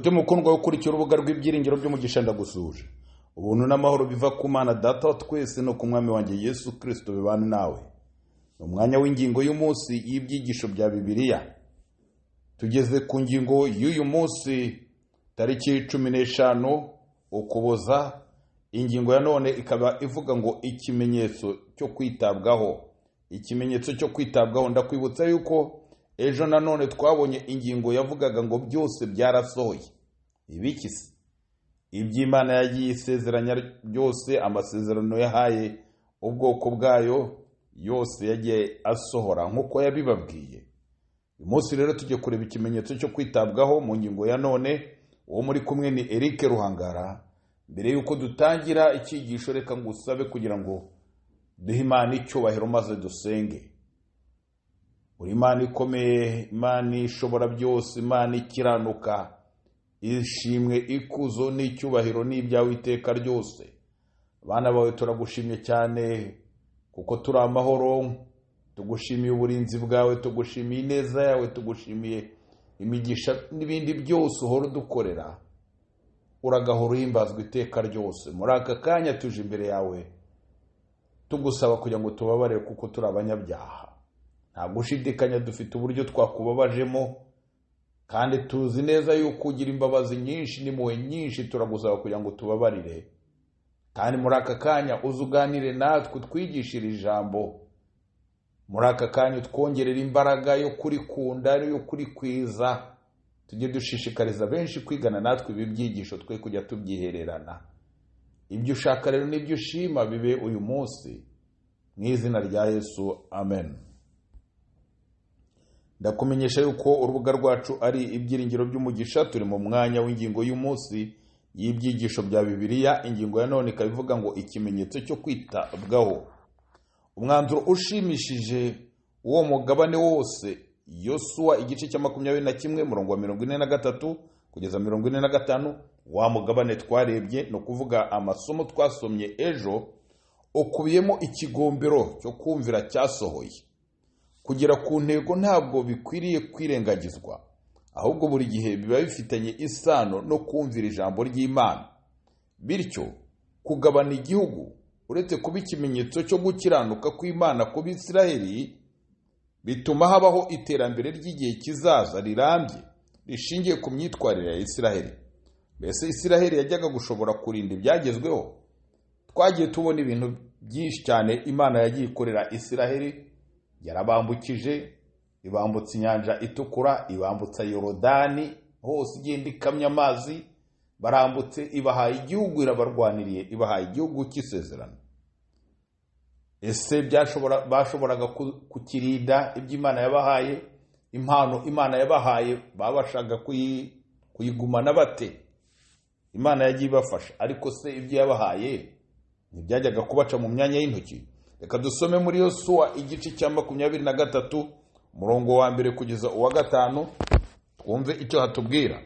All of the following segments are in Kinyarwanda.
Nshuti mukundwa wo kurikira urubuga rw'ibyiringiro by'umugisha ndagusuje. Ubuntu n'amahoro biva ku Mana Data wa twese no ku Mwami wanjye Yesu Kristo bibane nawe. Umwanya w'ingingo y'umunsi y'ibyigisho bya Bibiliya. Tugeze ku ngingo y'uyu munsi tariki 15 Ukuboza. Ingingo ya none ikaba ivuga ngo ikimenyetso cyo kwitabwaho. Ikimenyetso cyo kwitabwaho, ndakwibutsa yuko ejo nanone twabonye ingingo yavugaga ngo byose byarasohoye. Ibikisi iby'Imana yagiye isezeranya byose, amasezerano yahaye ubwoko bwayo yose yagiye asohora nkuko yabibabwiye. Uyu munsi rero tujye kureba ikimenyetso cyo kwitabwaho mu ngingo ya none. Uwo muri kumwe ni Eric Ruhangara. Mbere yuko dutangira icyigisho, reka ngusabe kugira ngo duhe Imana icyubahiro maze dusenge. Uri Imana ikomeye, Imana ishobora byose, Imana ikiranuka, ishimwe, ikuzo n'icyubahiro n'ibyawe iteka ryose. Bana bawe turagushimye cyane kuko turi amahoro, tugushimiye uburinzi bwawe, tugushimiye ineza yawe, tugushimiye imigisha n'ibindi byose uhora dukorera. Uragahora uhimbazwa iteka ryose. Muri aka kanya tuje imbere yawe tugusaba kugira ngo tubabarire kuko turi abanyabyaha. Nta gushidikanya dufite uburyo twakubabajemo, kandi tuzi neza yuko ugira imbabazi nyinshi n'impuhwe nyinshi. Turagusaba kugira ngo tubabarire, kandi muri aka kanya uzuganire natwe, twigishire ijambo. Muri aka kanya twongerera imbaraga yo kurikunda, yo kurikwiza. Tujye dushishikariza benshi kwigana natwe ibi byigisho, twe kujya tubyihererana. Ibyo ushaka rero n'ibyo ushima bibe uyu munsi, mu izina rya Yesu, amen. Ndakumenyesha yuko urubuga rwacu ari ibyiringiro by'umugisha. Turi mu mwanya w'ingingo y'umunsi y'ibyigisho bya Bibiliya. Ingingo ya none ikabivuga ngo ikimenyetso cyo kwitabwaho. Umwanzuro ushimishije uwo mugabane wose, Yosuwa igice cya 21 murongo wa 43 kugeza 45. Wa mugabane twarebye, no kuvuga amasomo twasomye ejo, ukubiyemo ikigombero cyo kumvira cyasohoye. Kugera ku ntego ntabwo bikwiriye kwirengagizwa, ahubwo buri gihe biba bifitanye isano no kumvira ijambo ry'Imana. Bityo kugabana igihugu uretse kuba ikimenyetso cyo gukiranuka kw'Imana ku Bisiraheli, bituma habaho iterambere ry'igihe kizaza rirambye rishingiye ku myitwarire ya Isiraheli. Mbese Isiraheli yajyaga gushobora kurinda ibyagezweho? Twagiye tubona ibintu byinshi cyane Imana yagiye ikorera Isiraheli. Yarabambukije, ibambutsa inyanja itukura, ibambutsa Yorodani, hose igenda ikamya amazi. Barambutse, ibahaye igihugu, irabarwaniriye, ibahaye igihugu cy'isezerano. Ese bashoboraga kukirinda iby'Imana yabahaye? Impano Imana yabahaye babashaga kuyigumana bate? Imana yagiye ibafasha, ariko se ibyo yabahaye ntibyajyaga kubaca mu myanya y'intoki? Reka dusome muri Yosuwa igice cya 23 murongo wa 1 kugeza uwa 5, twumve icyo hatubwira.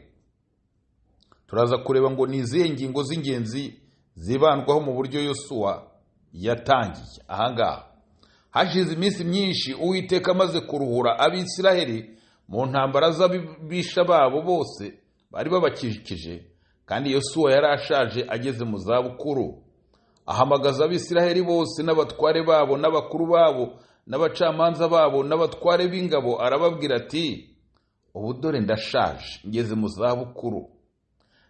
Turaza kureba ngo ni izihe ngingo z'ingenzi zibandwaho mu buryo Yosuwa yatangiye. Ahangaha hashize iminsi myinshi Uwiteka amaze kuruhura Abisiraheli mu ntambara z'abisha babo bose bari babakikije, kandi Yosuwa yari ashaje ageze mu zabukuru. Ahamagaza Abisiraheli bose n'abatware babo n'abakuru babo n'abacamanza babo n'abatware b'ingabo, arababwira ati, ubu dore ndashaje, ngeze mu zabukuru.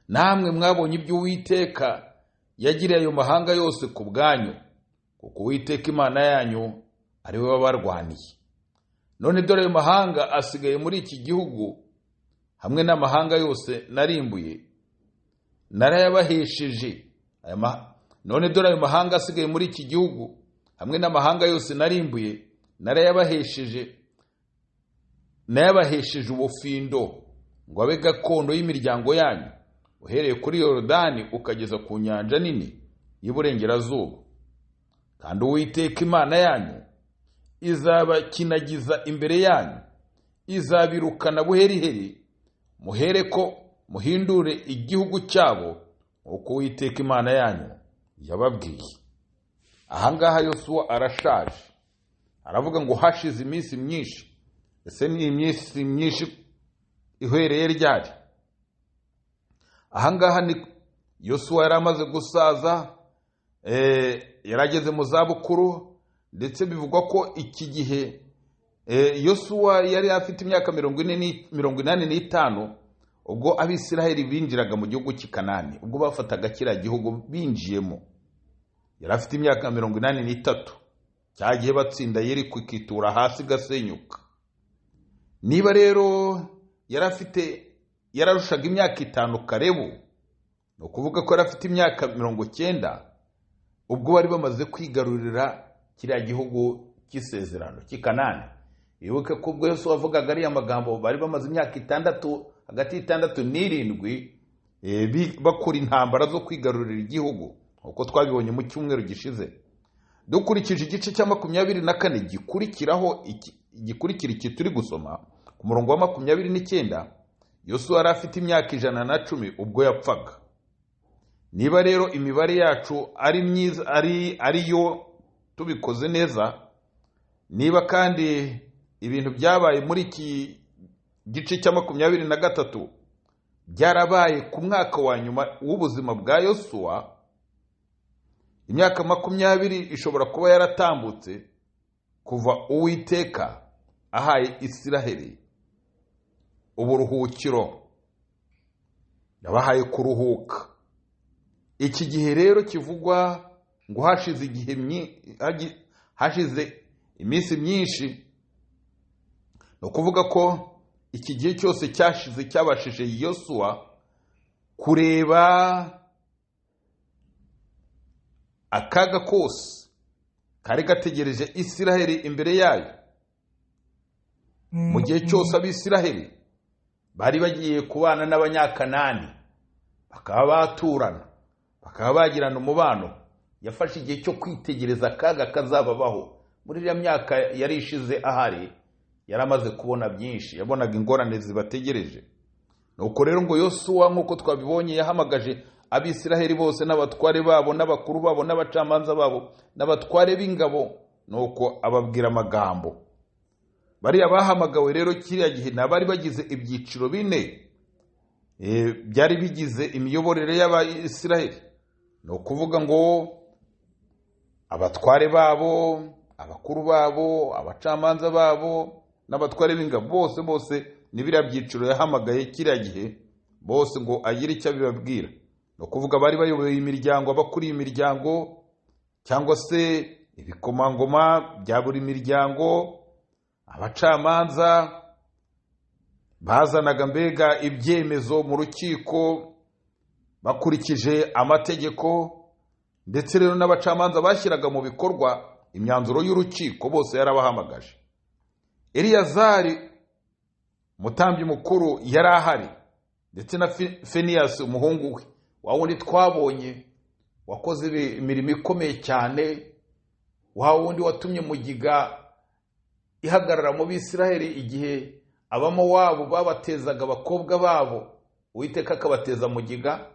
Namwe mwabonye ibyo Uwiteka yagiriye ayo mahanga yose ku bwanyu, kuko Uwiteka Imana yanyu ari we wabarwaniye. None dore ayo mahanga asigaye muri iki gihugu, hamwe n'amahanga yose narimbuye narayabahesheje. None dore ayo mahanga asigaye muri iki gihugu, hamwe n'amahanga yose narimbuye nayabahesheje ubufindo, ngo abe gakondo y'imiryango yanyu, uhereye kuri Yorodani ukageza ku nyanja nini y'Iburengerazuba. Kandi Uwiteka Imana yanyu izabakinagiza imbere yanyu, izabirukana buheriheri, muhereko muhindure igihugu cyabo, uko Uwiteka Imana yanyu yababwiye. Ahangaha Yosuwa arashaje, aravuga ngo hashize iminsi myinshi. Ese ni iminsi myinshi ihereye ryari? ahangaha ni Yosuwa yari amaze gusaza, yarageze mu zabukuru, ndetse bivugwa ko iki gihe Yosuwa yari afite imyaka 85 ubwo Abisiraheli binjiraga mu gihugu cy'i Kanani, ubwo bafataga kiriya gihugu binjiyemo. Yari afite imyaka 83, cyagiye batsinda Yeriko ikitura hasi gasenyuka. Niba rero yararushaga imyaka 5 Kalebu, no kuvuga ko yari afite imyaka 90 ubwo bari bamaze kwigarurira kiriya gihugu cy'isezerano cy'i Kanani. Ibuke ko ubwo Yesu wavugaga ari amagambo bari bamaze imyaka 6, hagati y'6 n'7 bakora intambara zo kwigarurira igihugu, uko twabibonye mu cyumweru gishize. Dukurikije igice cya 24 gikurikira iki turi gusoma ku murongo wa 29, Yosuwa yari afite imyaka 110 ubwo yapfaga. Niba rero imibare yacu ari myiza, ariyo tubikoze neza, niba kandi ibintu byabaye muri iki gice cya 23 byarabaye ku mwaka wa nyuma w'ubuzima bwa Yosuwa, imyaka 20 ishobora kuba yaratambutse kuva Uwiteka ahaye Isiraheli uburuhukiro, yabahaye kuruhuka. Iki gihe rero kivugwa ngo hashize iminsi myinshi, no kuvuga ko iki gihe cyose cyashize cyabashije Yosuwa kureba akaga kose kari gategereje Isiraheli imbere yayo. Mu gihe cyose Abisiraheli bari bagiye kubana n'Abanyakanani, bakaba baturana, bakaba bagirana umubano, yafashe igihe cyo kwitegereza akaga kazababaho. Muri iriya myaka yari ishize ahari, yaramaze kubona byinshi, yabonaga ingorane zibategereje. Nuko rero ngo Yosuwa nk'uko twabibonye yahamagaje Abisiraheli bose n'abatware babo n'abakuru babo n'abacamanza babo n'abatware b'ingabo, nuko ababwira amagambo. Bariya bahamagawe rero kiriya gihe nabari bagize ibyiciro 4 byari bigize imiyoborere y'Abisiraheli. No kuvuga ngo abatware babo, abakuru babo, abacamanza babo n'abatware b'ingabo, bose ni biriya byiciro yahamagaye kiriya gihe, bose ngo agire icyo bibabwira. No kuvuga bari bayoboye imiryango, abakuriye imiryango cyangwa se ibikomangoma bya buri miryango, abacamanza bazanaga mbega ibyemezo mu rukiko bakurikije amategeko, ndetse rero n'abacamanza bashyiraga mu bikorwa imyanzuro y'urukiko, bose yarabahamagaje. Eliyazari umutambyi mukuru yari ahari, ndetse na Finehasi umuhungu we, wa wundi twabonye wakoze imirimo ikomeye cyane, wa wundi watumye mugiga ihagarara mu Bisiraheli igihe Abamowabu babatezaga abakobwa babo, Uwiteka akabateza mugiga,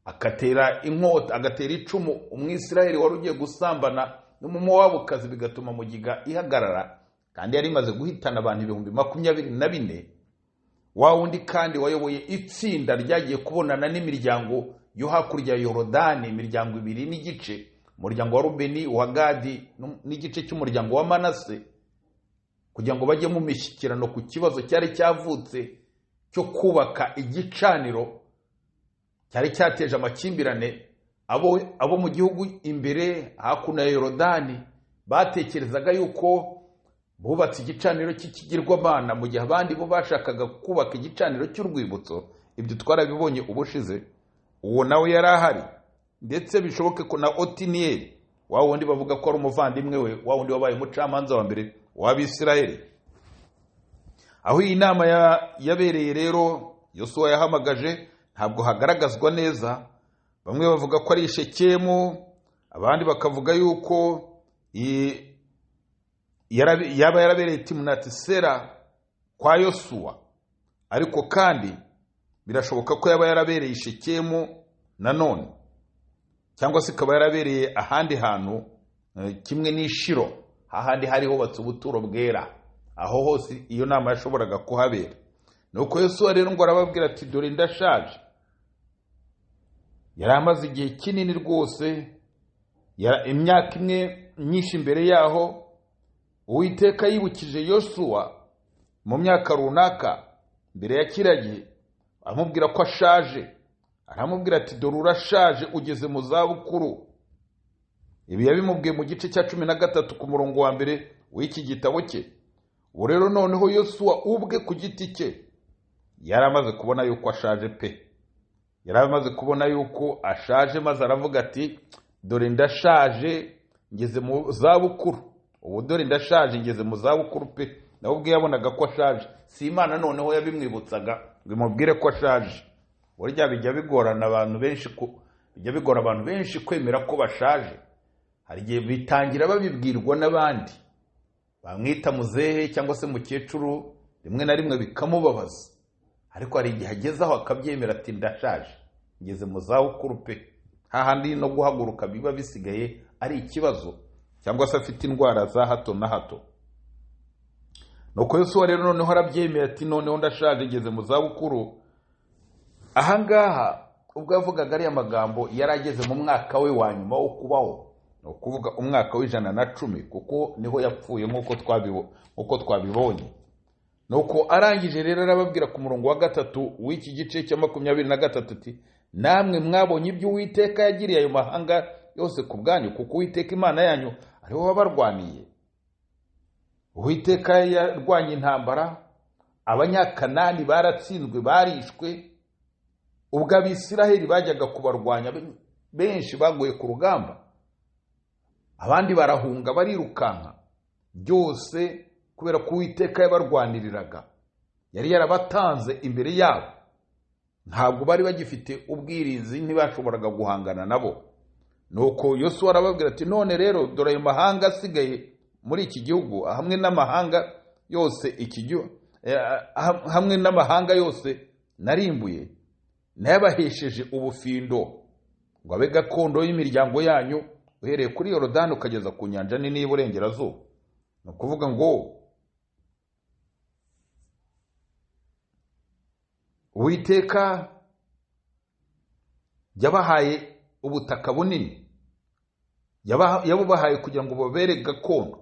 agatera inkota, agatera icumu Umwisiraheli wari ugiye gusambana n'Umumowabukazi, bigatuma mugiga ihagarara, kandi yari imaze guhitana abantu 24,000. Wa wundi kandi wayoboye itsinda ryagiye kubonana n'imiryango yo hakurya ya Yorodani, imiryango 2 n'igice, umuryango wa Rubeni, wa Gadi n'igice cy'umuryango wa Manase, kugira ngo bajye mu mishyikirano ku kibazo cyari cyavutse cyo kubaka igicaniro cyari cyateje amakimbirane. Abo mu gihugu imbere hakuno ya Yorodani batekerezaga yuko bubatse igicaniro cy'ikigirwamana, mu gihe abandi bo bashakaga kubaka igicaniro cy'urwibutso. Ibyo twarabibonye ubushize. Uwo nawe yari ahari, ndetse bishoboke ko na Otiniyeli, wa wundi bavuga ko ari umuvandimwe we, wa wundi wabaye umucamanza wa mbere w'Abisiraheli. Aho iyi nama yabereye rero Yosuwa yahamagaje ntabwo hagaragazwa neza. Bamwe bavuga ko ari Shekemu, abandi bakavuga yuko yaba yarabereye Timnat-Sera kwa Yosuwa, ariko kandi birashoboka ko yaba yarabereye Shekemu nanone, cyangwa se ikaba yarabereye ahandi hantu kimwe n'Ishiro, hahandi hari hubatse ubuturo bwera. Aho hose iyo nama yashoboraga kuhabera. Nuko Yosuwa rero ngo arababwira ati, dore ndashaje, yari amaze igihe kinini rwose, imyaka imwe myinshi imbere yaho Uwiteka yibukije Yosuwa mu myaka runaka mbere ya kiriya gihe, amubwira ko ashaje. Aramubwira ati dore urashaje, ugeze mu zabukuru. Ibi yabimubwiye mu gice cya 13 ku murongo wa mbere w'iki gitabo cye. Ubu rero noneho Yosuwa ubwe ku giti cye yari amaze kubona yuko ashaje pe. Yari amaze kubona yuko ashaje, maze aravuga ati dore ndashaje, ngeze mu zabukuru. Ubu dore ndashaje, ngeze mu zabukuru pe. Nawe ubwe yabonaga ko ashaje. Si Imana noneho yabimwibutsaga ngo imubwire ko ashaje. Burya bijya bigorana abantu benshi bigora abantu benshi kwemera ko bashaje. Hari igihe bitangira babibwirwa n'abandi, bamwita muzehe cyangwa se mukecuru, rimwe na rimwe bikamubabaza. Ariko hari igihe ageze aho akabyemera ati ndashaje, ngeze mu zabukuru pe. Hahandi no guhaguruka biba bisigaye ari ikibazo, cyangwa se afite indwara za hato na hato. Nuko Yosuwa rero noneho arabyemera ati noneho ndashaje, ngeze mu zabukuru. Ahangaha ubwo yavugaga ari amagambo yarageze mu mwaka we wa nyuma wo kubaho, no kuvuga umwaka w'110, kuko niho yapfuye nkuko twabibonye. Nuko arangije rero arababwira ku murongo wa 3 w'iki gice cya 23 ati namwe mwabonye ibyo Uwiteka yagiriye ayo mahanga yose ku bwanyu, kuko Uwiteka Imana yanyu ari we wabarwaniye. Uwiteka yarwanye intambara, abanyakanani baratsinzwe, barishwe. Ubwo Abisiraheli bajyaga kubarwanya benshi baguye ku rugamba, abandi barahunga barirukanka, byose kubera ko Uwiteka yabarwaniriraga. Yari yarabatanze imbere yabo, ntabwo bari bagifite ubwirinzi, ntibashoboraga guhangana nabo. Nuko Yosuwa arababwira ati none rero dore ayo mahanga asigaye muri iki gihugu, hamwe n'amahanga yose narimbuye, nayabahesheje ubufindo ngo abe gakondo y'imiryango yanyu, uhereye kuri Yorodani ukageza ku nyanja nini y'Iburengerazuba. Ni ukuvuga ngo Uwiteka yabahaye ubutaka bunini, yabubahaye kugira ngo babere gakondo.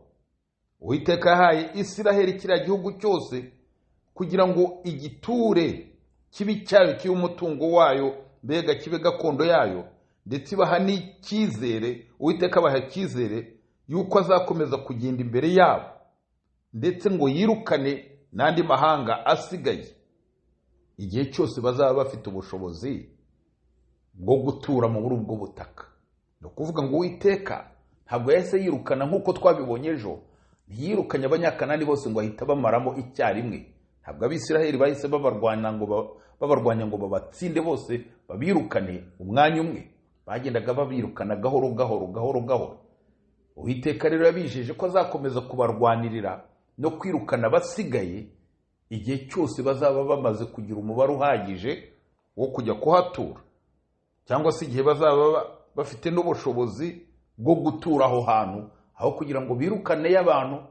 Uwiteka yahaye Isiraheli kiriya gihugu cyose kugira ngo igiture kibi cyayo cy'umutungo wayo, mbega kibe gakondo yayo. Ndetse baha n'icyizere, Uwiteka baha icyizere yuko azakomeza kugenda imbere yabo, ndetse ngo yirukane n'andi mahanga asigaye igihe cyose bazaba bafite ubushobozi bwo gutura muri ubwo butaka. Ni ukuvuga ngo Uwiteka ntabwo yahise yirukana nk'uko twabibonye ejo. Ntiyirukanye abanyakanani bose ngo ahita bamaramo icyarimwe. Ntabwo Abisiraheli bahise babarwanya ngo babatsinde bose babirukane umwanya umwe. Bagendaga babirukana gahoro gahoro. Uwiteka rero yabijeje ko azakomeza kubarwanirira no kwirukana abasigaye igihe cyose bazaba bamaze kugira umubare uhagije wo kujya kuhatura, cyangwa se igihe bazaba bafite n'ubushobozi bwo gutura aho hantu, aho kugira ngo birukane y'abantu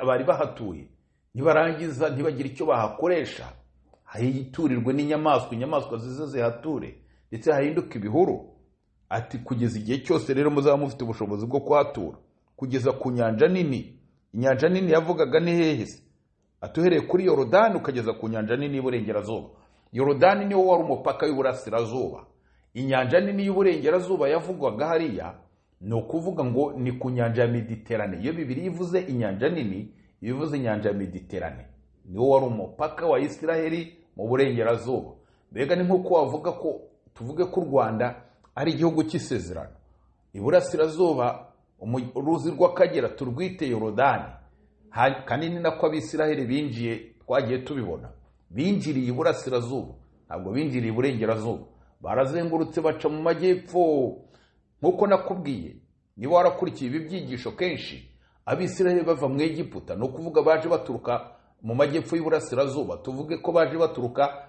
bari bahatuye, nibarangiza ntibagire icyo bahakoresha, hayiturirwe inyamaswa zize zihature, ndetse hahinduka ibihuru. Ati kugeza igihe cyose rero muzaba mufite ubushobozi bwo kuhatura, kugeza ku nyanja nini. Inyanja nini yavugaga ni hehe se? Atuhereye kuri Yorodani ukageza ku nyanja nini y'Iburengerazuba. Yorodani niwo wari umupaka w'Iburasirazuba. Inyanja nini y'Iburengerazuba yavugwaga hariya, ni ukuvuga ngo ni ku nyanja ya Mediterane. Iyo Bibiliya ivuze inyanja nini, ibivuze inyanja ya Mediterane. Niwo wari umupaka wa Isiraheli mu Burengerazuba. Mbega ni nk'uko wavuga ko tuvuge ko u Rwanda ari igihugu cy'isezerano. Iburasirazuba uruzi rw'Akagera turwite Yorodani. Kandi ni nako Abisiraheli binjiye, twagiye tubibona. Binjiriye Iburasirazuba, ntabwo binjiriye Iburengerazuba. Barazengurutse baca mu majyepfo. Nkuko nakubwiye, niba warakurikiye ibi byigisho kenshi, Abisiraheli bava mu Egiputa, no kuvuga baje baturuka mu majyepfo y'Iburasirazuba. Tuvuge ko baje baturuka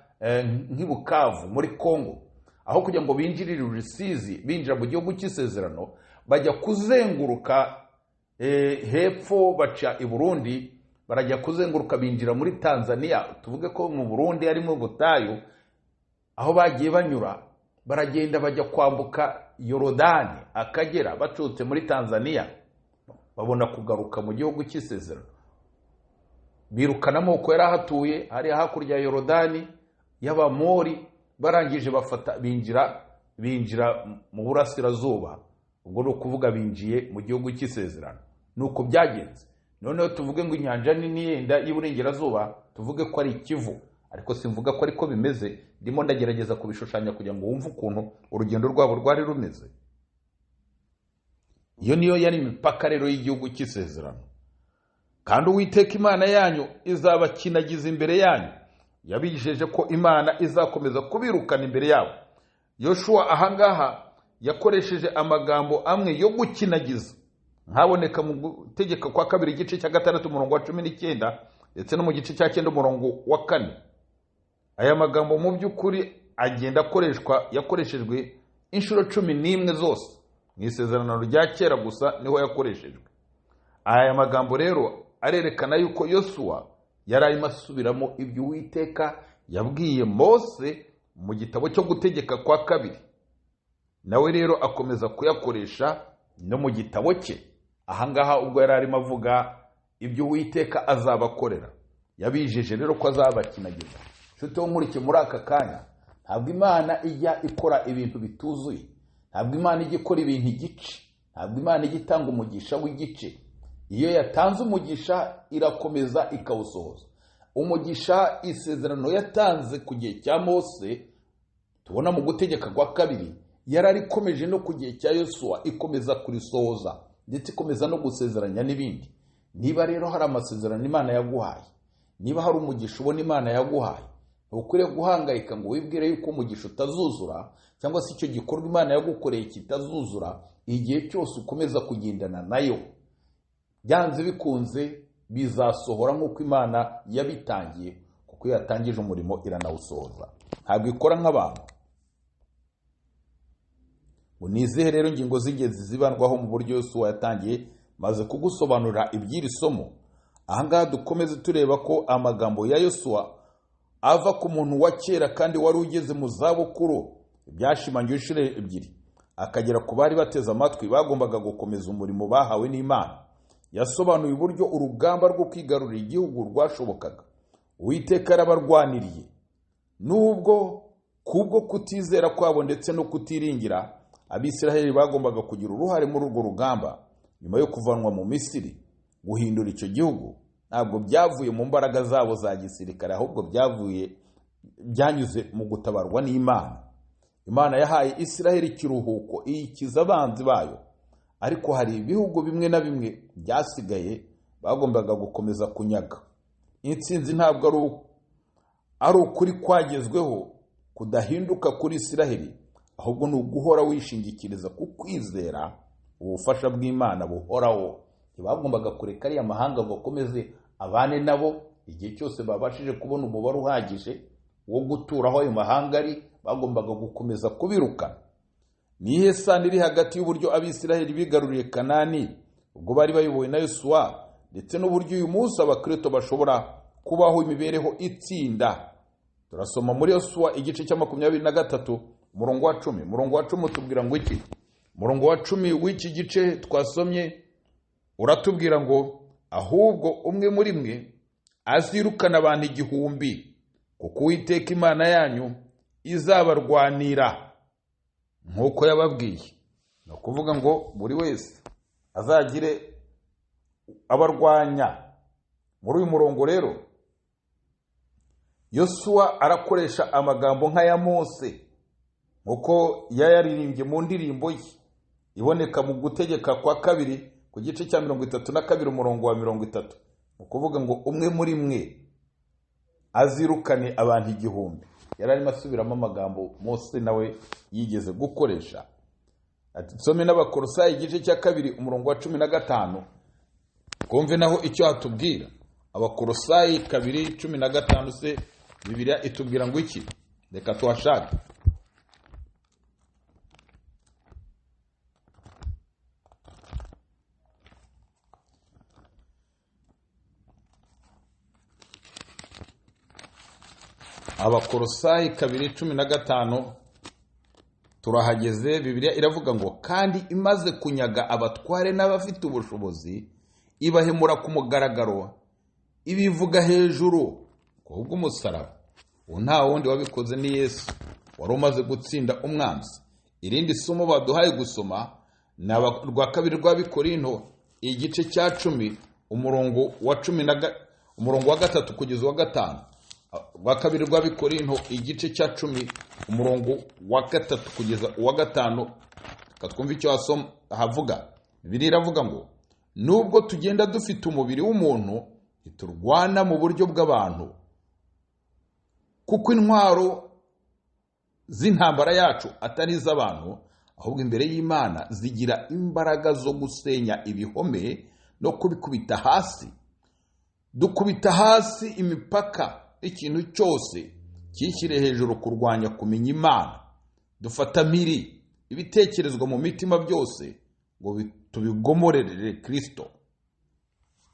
nk'Ibukavu muri Kongo, aho kugira ngo binjirire Rusizi binjira mu gihugu cy'isezerano, bajya kuzenguruka hepfo baca i Burundi, barajya kuzenguruka binjira muri Tanzania. Tuvuge ko mu Burundi ari mu butayu, aho bagiye banyura baragenda bajya kwambuka Yorodani Akagera bacutse muri Tanzania, babona kugaruka mu gihugu cy'isezerano. Birukana amoko yari ahatuye hari hakurya ya Yorodani y'Abamori, barangije bafata binjira mu burasirazuba. Ubwo no kuvuga binjiye mu gihugu cy'isezerano. Nuko byagenze. Noneho tuvuge ngo inyanja nini yenda y'Iburengerazuba, tuvuge ko ari Ikivu, ariko simvuga ko ariko bimeze. Ndimo ndagerageza kubishushanya kugira ngo wumve ukuntu urugendo rwabo rwari rumeze. Iyo niyo yari imipaka rero y'igihugu cy'isezerano. Kandi Uwiteka Imana yanyu izabakinagiza imbere yanyu. Yabijeje ko Imana izakomeza kubirukana imbere yabo. Yoshua ahangaha yakoresheje amagambo amwe yo gukinagiza, nkaboneka mu Gutegeka kwa kabiri igice cya 6 umurongo wa 19 ndetse no mu gice cya 9 umurongo wa 4. Aya magambo mu by'ukuri agenda yakoreshejwe inshuro 11 zose mu isezerano rya kera gusa niho yakoreshejwe. Aya magambo rero arerekana yuko Yoshua yari arimo asubiramo ibyo Uwiteka yabwiye Mose mu gitabo cyo Gutegeka kwa kabiri. Nawe rero akomeza kuyakoresha no mu gitabo cye. Ahangaha ubwo yari arimo avuga ibyo Uwiteka azabakorera, yabijeje rero ko azabakinagiza. Nshuti wo muri muri aka kanya, ntabwo Imana ijya ikora ibintu bituzuye, ntabwo Imana ijya ikora ibintu igice, ntabwo Imana ijya itanga umugisha w'igice. Iyo yatanze umugisha irakomeza ikawusohoza. Umugisha isezerano yatanze ku gihe cya Mose tubona mu Gutegeka kwa kabiri, yararikomeje no ku gihe cya Yoshua ikomeza kurisohoza, ndetse ikomeza no gusezeranya n'ibindi. Niba rero hari amasezerano Imana yaguhaye, niba hari umugisha ubona Imana yaguhaye, ntukwiriye guhangayika ngo wibwire yuko umugisha utazuzura, cyangwa se icyo gikorwa Imana yagukoreye kitazuzura. Igihe cyose ukomeza kugendana nayo, byanze bikunze bizasohora nk'uko Imana yabitangiye, kuko yatangije umurimo iranawusohoza, ntabwo ikora nk'abantu. Unizihe rero ingingo z'ingenzi zibandwaho mu buryo Yoshua yatangiye maze kugusobanurira iby'iri somo. Ahangaha dukomeze tureba ko amagambo ya Yoshua ava ku muntu wa kera kandi wari ugeze mu zabukuru, byashimangiwe inshuro ebyiri, akagera ku bari bateze amatwi bagombaga gukomeza umurimo bahawe n'Imana. Yasobanuye uburyo urugamba rwo kwigarurira igihugu rwashobokaga. Uwiteka arabarwaniriye, nubwo kubwo kutizera kwabo ndetse no kutiringira, Abisiraheli bagombaga kugira uruhare muri urwo rugamba. Nyuma yo kuvanwa mu Misiri, guhindura icyo gihugu ntabwo byavuye mu mbaraga zabo za gisirikare, ahubwo byanyuze mu gutabarwa n'Imana. Imana yahaye Isiraheli ikiruhuko iyikiza abanzi bayo, ariko hari ibihugu bimwe na bimwe byasigaye bagombaga gukomeza kunyaga. Intsinzi ntabwo ari ukuri kwagezweho kudahinduka kuri Isiraheli, ahubwo ni uguhora wishingikiriza ku kwizera ubufasha bw'Imana buhoraho. Ntibagombaga kureka ariya mahanga ngo akomeze abane nabo. Igihe cyose babashije kubona umubare uhagije wo guturaho ayo mahanga ari, bagombaga gukomeza kubirukana. Nihe sano iri hagati y'uburyo Abisiraheli bigaruriye Kanani ubwo bari bayobowe na Yoshua, ndetse n'uburyo uyu munsi abakristo bashobora kubaho imibereho itsinda? Turasoma muri Yoshua igice cya 23 umurongo wa 10. Umurongo wa 10 tubwira ngo iki? Umurongo wa 10 w'iki gice twasomye uratubwira ngo, ahubwo umwe muri mwe azirukana abantu 1000, kuko Uwiteka Imana yanyu izabarwanira nk'uko yababwiye. No kuvuga ngo buri wese azagire abarwanya. Muri uyu murongo rero Yoshua arakoresha amagambo nk'aya Mose, nk'uko yayaririmbye mu ndirimbo ye iboneka mu Gutegeka kwa kabiri ku gice cya 32 umurongo wa 30. Ukuvuga ngo umwe muri mwe azirukane abantu 1000. Yari arimo asubiramo amagambo Mose nawe yigeze gukoresha. Ati tusome n'Abakolosayi igice cya 2 umurongo wa 15, kumve naho icyo hatubwira. Abakolosayi 2:15 se Bibiliya itubwira ngo iki? Reka tuhashake. Abakolosayi 2:15 turahageze. Bibiliya iravuga ngo kandi imaze kunyaga abatware n'abafite ubushobozi ibahemura ku mugaragaro, ibivuga hejuru kubw'umusaraba. uwo nta wundi wabikoze ni Yesu wari umaze gutsinda umwanzi. Irindi somo baduhaye gusoma ni rwa kabiri rw'Abikorinto igice cya 10 umurongo wa 3 kugeza wa 5. Rwa kabiri rw'Abikorinto igice cya 10 umurongo wa 3 kugeza uwa 5. Katwumva icyo havuga. Bibiliya iravuga ngo nubwo tugenda dufite umubiri w'umuntu ntiturwana mu buryo bw'abantu, kuko intwaro z'intambara yacu atari iz'abantu, ahubwo imbere y'Imana zigira imbaraga zo gusenya ibihome no kubikubita hasi. Dukubita hasi imipaka ikintu cyose cyishyire hejuru kurwanya kumenya Imana. Dufata mpiri ibitekerezwa mu mitima byose ngo tubigomorere Kristo.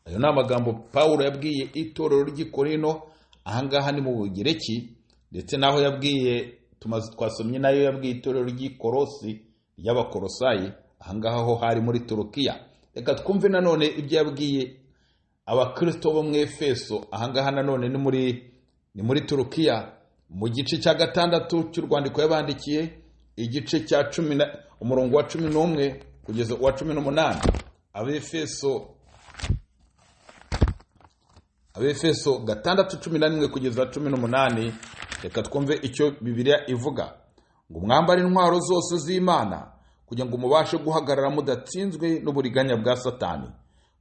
Ayo ni amagambo Pawulo yabwiye itorero ry'i Korinto. Ahangaha ni mu Bugereki, ndetse naho yabwiye twasomye nayo yabwiye itorero ry'i Korosi ry'Abakorosayi. Ahangaha ho hari muri Turukiya. Reka twumve nanone ibyo yabwiye abakristo bo mu Efeso. Ahangaha nanone ni muri Turukiya, mu gice cya 6 cy'urwandiko yabandikiye, igice cya 10 umurongo wa 11 kugeza uwa 18. Abefeso 6:11 kugeza 18. Reka twumve icyo Bibiliya ivuga ngo mwambare intwaro zose z'Imana kugira ngo mubashe guhagarara mudatsinzwe n'uburiganya bwa Satani,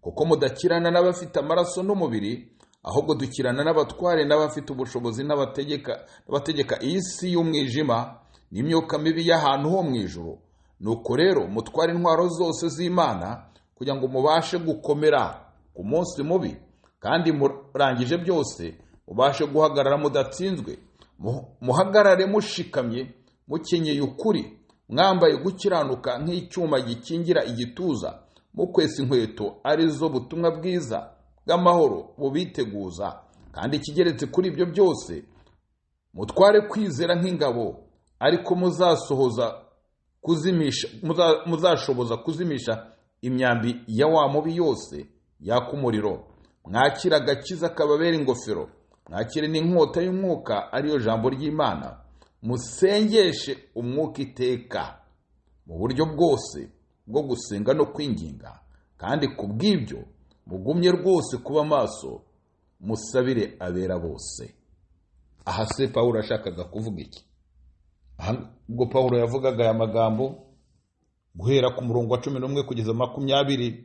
kuko mudakirana n'abafite amaraso n'umubiri, ahubwo dukirana n'abatware n'abafite ubushobozi n'abategeka iyi si y'umwijima n'imyuka mibi y'ahantu ho mu ijuru. Nuko rero mutware intwaro zose z'Imana kugira ngo mubashe gukomera ku munsi mubi, kandi murangije byose mubashe guhagarara mudatsinzwe. Muhagarare mushikamye, mukenyeye ukuri, mwambaye gukiranuka nk'icyuma gikingira igituza, mukwesa inkweto arizo butumwa bwiza bw'amahoro bubiteguza. Kandi ikigeretse kuri ibyo byose mutware kwizera nk'ingabo, ariko muzashoboza kuzimisha imyambi ya wa mubi yose yaka umuriro. Mwakira agakiza kababera ingofero, mwakire n'inkota y'umwuka ariyo jambo ry'Imana. Musengeshe umwuka iteka mu buryo bwose bwo gusenga no kwinginga, kandi kubw'ibyo mugumye rwose kuba maso, musabire abera bose. Aha se Pawulo ashakaga kuvuga iki? Ubwo Pawulo yavugaga aya magambo guhera ku murongo wa 11 kugeza 20,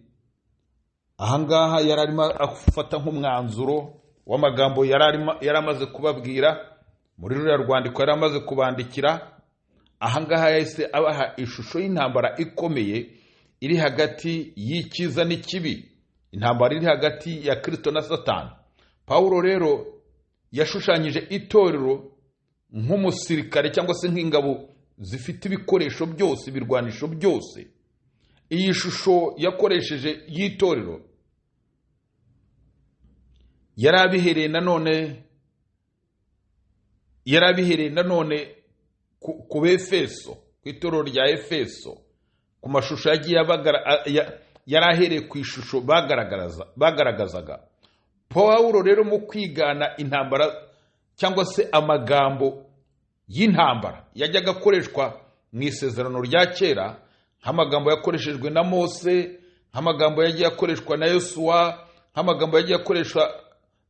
ahangaha yari arimo afata nk'umwanzuro w'amagambo yari amaze kubabwira muri ruriya rwandiko yari amaze kubandikira. Ahangaha yahise abaha ishusho y'intambara ikomeye iri hagati y'icyiza n'ikibi, intambara iri hagati ya Kristo na Satani. Pawulo rero yashushanyije itorero nk'umusirikare cyangwa se nk'ingabo zifite ibikoresho byose, ibirwanisho byose. Iyi shusho yakoresheje y'itorero yari abihereye nanone ku Befeso, ku itorero rya Efeso, ku mashusho yagiye yari ahereye ku ishusho bagaragazaga. Pawulo rero mu kwigana intambara cyangwa se amagambo y'intambara yajyaga akoreshwa mu isezerano rya kera, nk'amagambo yakoreshejwe na Mose, nk'amagambo yagiye akoreshwa na Yosuwa, nk'amagambo yagiye akoreshwa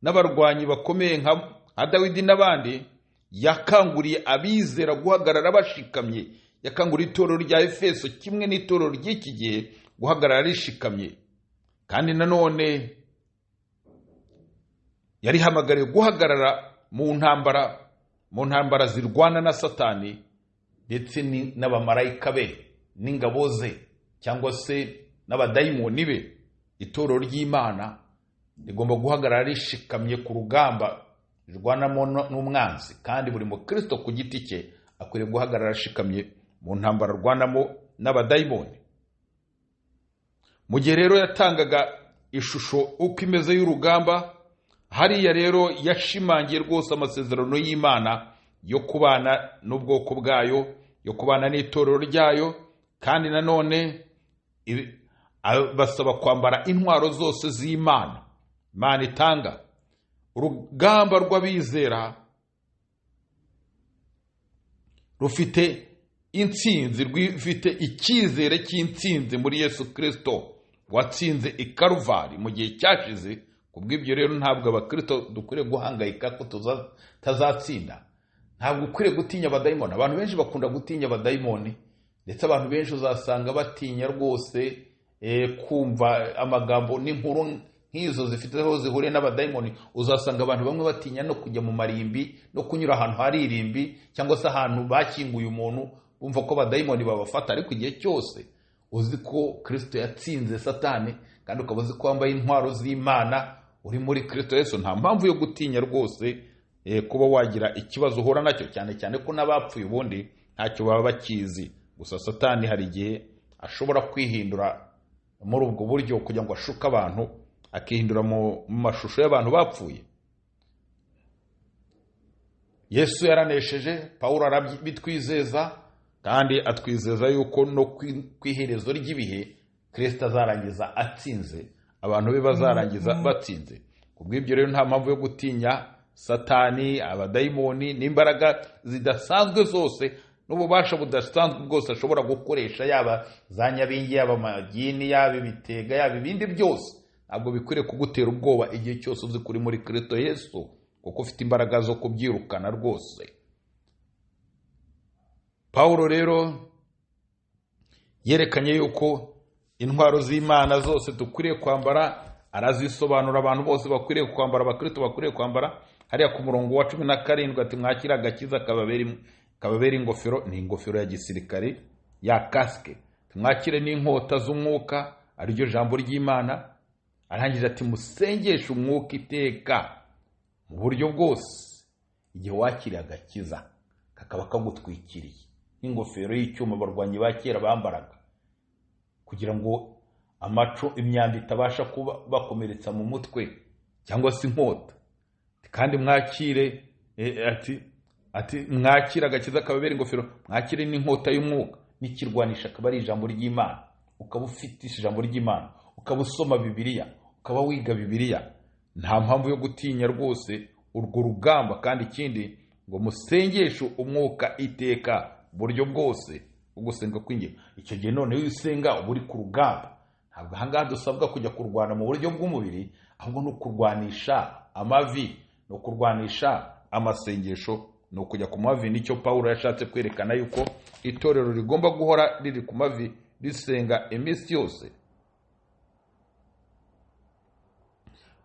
n'abarwanyi bakomeye nka Dawidi n'abandi, yakanguriye abizera guhagarara bashikamye. Yakanguriye itorero rya Efeso kimwe n'itorero ry'iki gihe guhagarara rishikamye. Kandi nanone yari hamagariye guhagarara mu ntambara zirwana na Satani ndetse n'abamarayika be n'ingabo ze cyangwa se n'abadayimoni be. Itorero ry'Imana rigomba guhagarara rishikamye ku rugamba rirwanamo n'umwanzi, kandi buri mukristo ku giti cye akwiriye guhagarara ashikamye mu ntambara rwanamo n'abadayimoni. Mu gihe rero yatangaga ishusho uko imeze y'urugamba, hariya rero yashimangiye rwose amasezerano y'Imana yo kubana n'ubwoko bwayo, yo kubana n'itorero ryayo, kandi nanone basaba kwambara intwaro zose z'Imana Imana itanga. Urugamba rw'abizera rufite intsinzi, rwifite icyizere cy'intsinzi muri Yesu Kristo watsinze i Karuvari mu gihe cyashize. Kubw'ibyo rero ntabwo abakristo dukwiriye guhangayika ko tazatsinda. Ntabwo ukwiriye gutinya abadayimoni. Abantu benshi bakunda gutinya abadayimoni, ndetse abantu benshi uzasanga batinya rwose kumva amagambo n'inkuru nk'izo zifite aho zihuriye n'abadayimoni. Uzasanga abantu bamwe batinya no kujya mu marimbi, no kunyura ahantu hari irimbi, cyangwa se ahantu bakinguye umuntu, bumva ko abadayimoni babafata. Ariko igihe cyose uzi ko Kristo yatsinze Satani, kandi ukaba uzi ko wambaye intwaro z'Imana, uri muri Kristo Yesu, nta mpamvu yo gutinya rwose kuba wagira ikibazo uhura nacyo, cyane cyane ko n'abapfuye ubundi ntacyo baba bakizi. Gusa Satani hari igihe ashobora kwihindura muri ubwo buryo kugira ngo ashuke abantu, akihindura mu mashusho y'abantu bapfuye. Yesu yaranesheje, Pawulo arabitwizeza, kandi atwizeza yuko no kwiherezo ry'ibihe Kristo azarangiza atsinze, abantu be bazarangiza batsinze. Kubw'ibyo rero nta mpamvu yo gutinya Satani, abadayimoni n'imbaraga zidasanzwe zose n'ububasha budasanzwe bwose ashobora gukoresha, yaba za nyabingi, yaba amagini, yaba ibitega, yaba ibindi byose. Ntabwo bikwiriye kugutera ubwoba igihe cyose uzi kuri muri Kristo Yesu, kuko ufite imbaraga zo kubyirukana rwose. Pawulo rero yerekanye yuko intwaro z'Imana zose dukwiriye kwambara, arazisobanura abantu bose bakwiriye kwambara, abakristo bakwiriye kwambara. Hariya ku murongo wa 17 ati mwakira agakiza kababera ingofero, ni ingofero ya gisirikare ya kaske. Mwakire n'inkota z'umwuka, ariryo jambo ry'Imana. Arangije ati musengeshe umwuka iteka mu buryo bwose. Igihe wakiriye agakiza kakaba kagutwikiriye nk'ingofero y'icyuma abarwanyi ba kera bambaraga, kugira ngo amaco imyanda itabasha kuba bakomeretsa mu mutwe cyangwa se inkota. Kandi mwakire ati mwakira agakiza kababera ingofero, mwakire n'inkota y'umwuka, n'ikirwanisha akaba ari ijambo ry'Imana. Ukaba ufite ijambo ry'Imana, ukaba usoma Bibiliya, ukaba wiga Bibiliya. Nta mpamvu yo gutinya rwose urwo rugamba. Kandi ikindi ngo musengeshe umwuka iteka buryo bwose, ugusenga kwinginga. Icyo gihe none wisenga uba uri ku rugamba. Ntabwo ahangaha dusabwa kujya kurwana mu buryo bw'umubiri, ahubwo no kurwanisha amavi, no kurwanisha amasengesho, no kujya ku mavi. Nicyo Pawulo yashatse kwerekana yuko itorero rigomba guhora riri ku mavi risenga iminsi yose.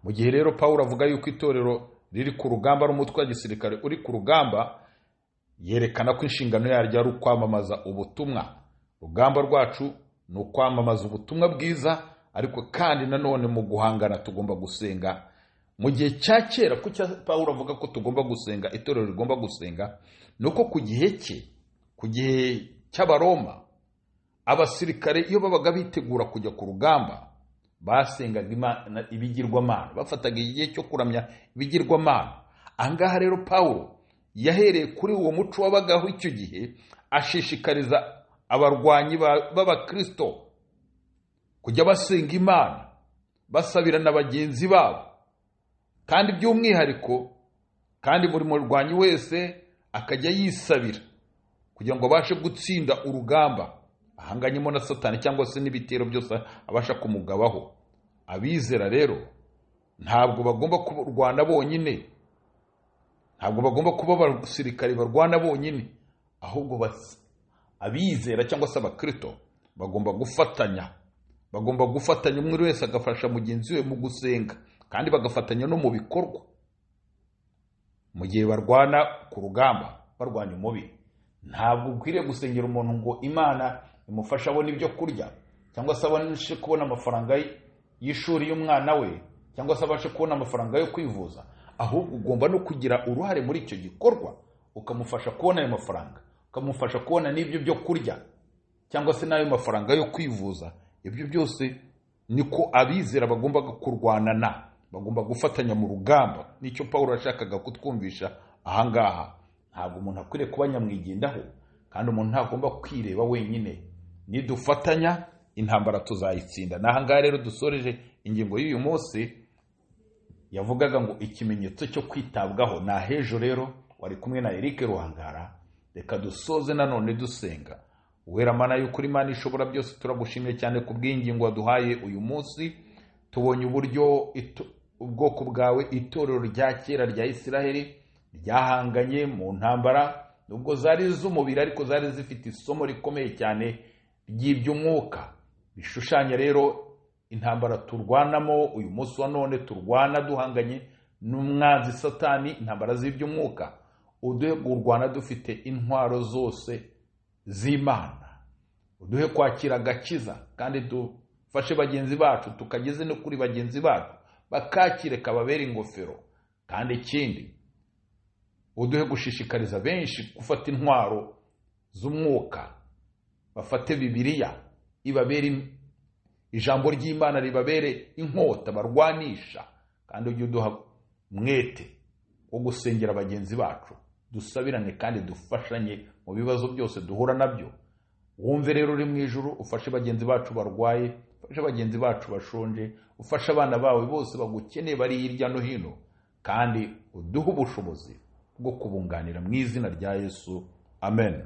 Mu gihe rero Pawulo avuga yuko itorero riri ku rugamba, ari umutwe wa gisirikare uri ku rugamba, yerekana ko inshingano yaryo ari ukwamamaza ubutumwa. Urugamba rwacu ni ukwamamaza ubutumwa bwiza, ariko kandi nanone mu guhangana tugomba gusenga. Mu gihe cya kera, ku cya Pawulo avuga ko tugomba gusenga, itorero rigomba gusenga, nuko ku gihe cye, ku gihe cy'Abaroma, abasirikare iyo babaga bitegura kujya ku rugamba basengaga ibigirwamana, bafataga igihe cyo kuramya ibigirwamana. Ahangaha rero Pawulo yahereye kuri uwo muco wabagaho icyo gihe, ashishikariza abarwanyi b'abakristo kujya basenga Imana, basabira na bagenzi babo, kandi by'umwihariko kandi buri murwanyi wese akajya yisabira kugira ngo abashe gutsinda urugamba ahanganyemo na Satani cyangwa se n'ibitero byose abasha kumugabaho. Abizera rero ntabwo bagomba kurwana bonyine, ntabwo bagomba kuba abasirikare barwana bonyine, ahubwo abizera cyangwa se abakristo bagomba gufatanya. Bagomba gufatanya, umwe wese agafasha mugenzi we mu gusenga, kandi bagafatanya no mu bikorwa. Mu gihe barwana ku rugamba, barwanya umubi, ntabwo ukwiriye gusengera umuntu ngo Imana imufasha abona ibyo kurya, cyangwa se abashe kubona amafaranga y'ishuri y'umwana we, cyangwa se abashe kubona amafaranga yo kwivuza. Ahubwo ugomba no kugira uruhare muri icyo gikorwa, ukamufasha kubona ayo mafaranga, ukamufasha kubona n'ibyo byo kurya, cyangwa se n'ayo mafaranga yo kwivuza. Ibyo byose niko abizera bagomba kurwanana, bagomba gufatanya mu rugamba. Nicyo Pawulo yashakaga kutwumvisha ahangaha. Ntabwo umuntu akwiriye kuba nyamwigendaho, kandi umuntu ntagomba kwireba wenyine. Nidufatanya intambara tuzayitsinda. Nahangaha rero dusoreje ingingo y'uyu munsi yavugaga ngo ikimenyetso cyo kwitabwaho. Nahejo rero wari kumwe na Eric Ruhangara. Reka dusoze nanone dusenga. Uwera Mana y'ukuri, Imana ishobora byose, turagushimiye cyane ku bw'ingingo waduhaye uyu munsi. Tubonye uburyo ubwoko bwawe, itorero rya kera rya Isiraheli, ryahanganye mu ntambara, nubwo zari iz'umubiri ariko zari zifite isomo rikomeye cyane ry'iby'umwuka. Bishushanya rero intambara turwanamo uyu munsi wa none, turwana duhanganye n'umwanzi Satani, intambara z'iby'umwuka. Uduhe kurwana dufite intwaro zose z'Imana. Uduhe kwakira agakiza, kandi dufashe bagenzi bacu, tukageze no kuri bagenzi bacu bakakire kababera ingofero. Kandi ikindi, uduhe gushishikariza benshi gufata intwaro z'umwuka, bafate Bibiliya ibabere ijambo ry'Imana, ribabere inkota barwanisha. Kandi ujye uduha mwete wo gusengera bagenzi bacu, dusabirane kandi dufashanye mu bibazo byose duhura nabyo. Wumve rero uri mu ijuru, ufashe bagenzi bacu barwaye, ufashe bagenzi bacu bashonje, ufashe abana bawe bose bagukeneye bari hirya no hino, kandi uduhe ubushobozi bwo kubunganira mu izina rya Yesu. Amen.